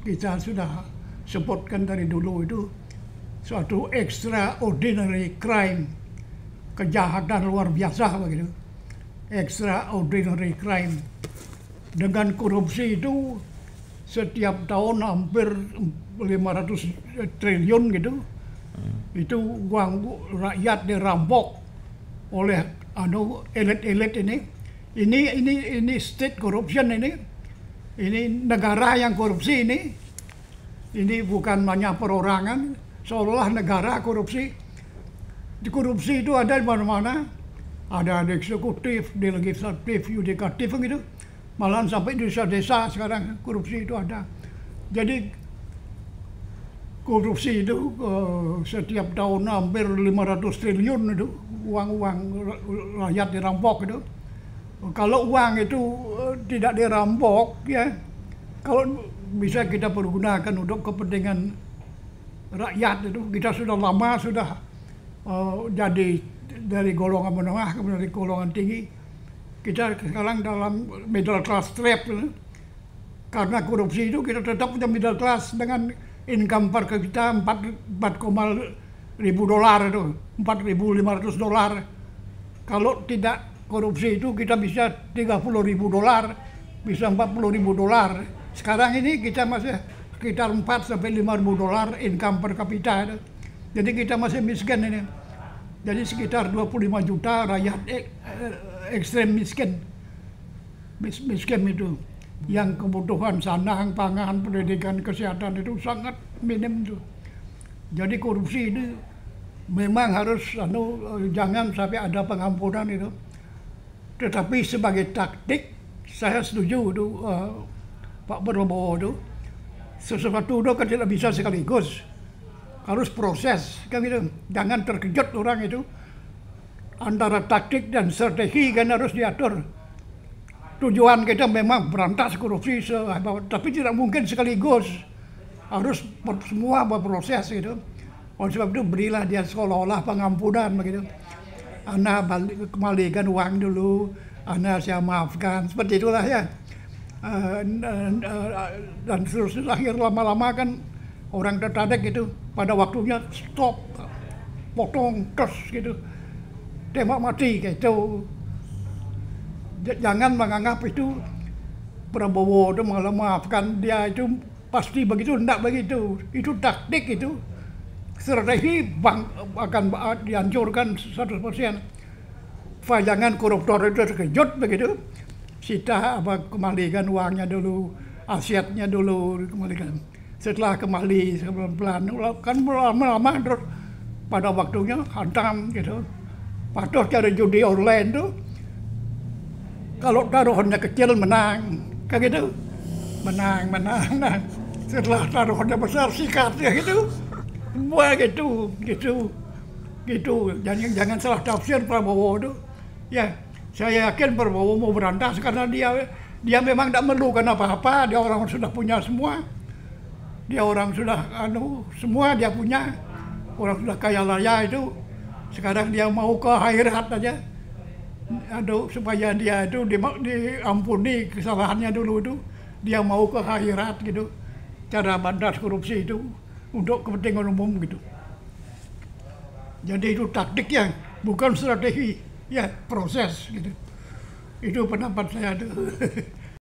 kita sudah sebutkan dari dulu itu suatu extraordinary crime, kejahatan luar biasa begitu, extraordinary crime. Dengan korupsi itu setiap tahun hampir 500 triliun gitu, itu uang rakyat dirampok oleh elit-elit ini. Ini state corruption ini negara yang korupsi ini bukan hanya perorangan, seolah negara korupsi. Di korupsi itu ada di mana-mana, ada di eksekutif, di legislatif, yudikatif gitu. Malahan sampai di desa-desa sekarang korupsi itu ada. Jadi korupsi itu setiap tahun hampir 500 triliun itu uang rakyat dirampok itu. Kalau uang itu tidak dirampok ya, kalau bisa kita pergunakan untuk kepentingan rakyat itu, kita sudah lama jadi dari golongan menengah ke dari golongan tinggi. Kita sekarang dalam middle class trap karena korupsi itu kita tetap punya middle class dengan income per kapita 4,5 ribu dolar itu, 4.500 dolar. Kalau tidak korupsi itu kita bisa 30.000 dolar, bisa 40.000 dolar. Sekarang ini kita masih sekitar 4 sampai 5.000 dolar income per kapita. Jadi kita masih miskin ini. Jadi sekitar 25 juta rakyat ekstrem miskin. Miskin itu. Yang kebutuhan sandang, pangan, pendidikan, kesehatan itu sangat minim tuh. Jadi korupsi ini memang harus jangan sampai ada pengampunan itu. Tetapi sebagai taktik, saya setuju itu Pak Prabowo itu sesuatu itu kan tidak bisa sekaligus, harus proses kan gitu. Jangan terkejut orang itu, antara taktik dan strategi kan harus diatur. Tujuan kita memang berantas korupsi, tapi tidak mungkin sekaligus, harus semua berproses gitu. Oleh sebab itu berilah dia seolah-olah pengampunan begitu. Anda kembalikan uang dulu, Anda saya maafkan, seperti itulah ya. Dan seterusnya akhir lama-lama kan orang tertarik gitu, pada waktunya stop, potong, terus gitu, tembak mati gitu. Jangan menganggap itu Prabowo itu malah maafkan dia itu pasti begitu, tidak begitu. Itu taktik itu. Strategi akan dihancurkan 100%. Jangan koruptor itu terkejut begitu. Sita kembalikan uangnya dulu, asetnya dulu kembalikan. Setelah kembali pelan-pelan, kan lama-lama terus pada waktunya hantam gitu. Patuh cari judi online tuh, kalau taruhannya kecil menang, kayak gitu, menang. Setelah taruhannya besar sikatnya gitu. Semua gitu. Jangan salah tafsir Prabowo itu. Ya, saya yakin Prabowo mau berantas karena dia memang tidak memerlukan apa-apa. Dia orang sudah punya semua. Dia orang sudah semua dia punya. Orang sudah kaya raya itu. Sekarang dia mau ke akhirat aja. Supaya dia itu diampuni kesalahannya dulu itu. Dia mau ke akhirat gitu. Cara berantas korupsi itu untuk kepentingan umum gitu. Jadi itu taktiknya, bukan strategi, ya proses gitu. Itu pendapat saya tuh.